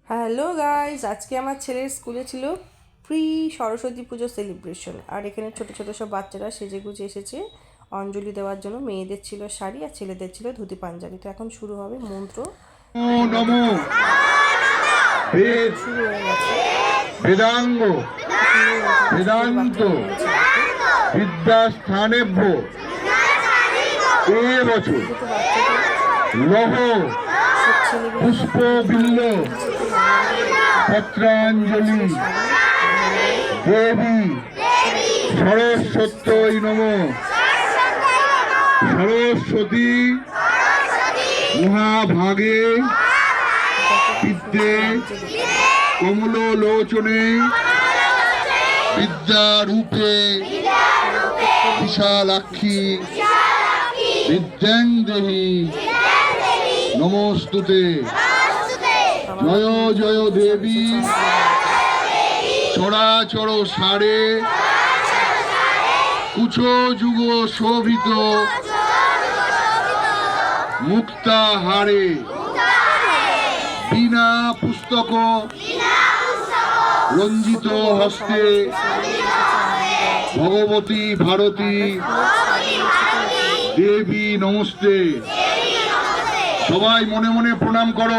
Hello guys, আজকে আমার ছেলের স্কুলে ছিল প্রি সরস্বতী পুজো সেলিব্রেশন। আর এখানে ছোট ছোট সব বাচ্চারা সেজে গুজে এসেছে অঞ্জলি দেওয়ার জন্য। মেয়েদের ছিল শাড়ি আর ছেলেদের ছিল ধুতি পাঞ্জাবি। তো এখন শুরু হবে মন্ত্র। শুরু হয়ে গেছে। বেদাঙ্গ বেদান্ত বিদ্যাস্থানেভ্য এ বছর লহ পুষ্প বিল্ল পত্রাঞ্জলি দেবী সরস্বত্যই নমঃ। সরস্বতী মহাভাগে বিদ্যে কমলোলোচনে বিদ্যারূপে বিশালাক্ষী বিদ্যাং দেহি নমস্তুতে। জয় জয় দেবী চরাচর সারে কুচো যুগ শোভিত মুক্তাহারে বিনা পুস্তক রঞ্জিত হস্তে ভগবতী ভারতী দেবী নমস্তে। সবাই মনে মনে প্রণাম করো।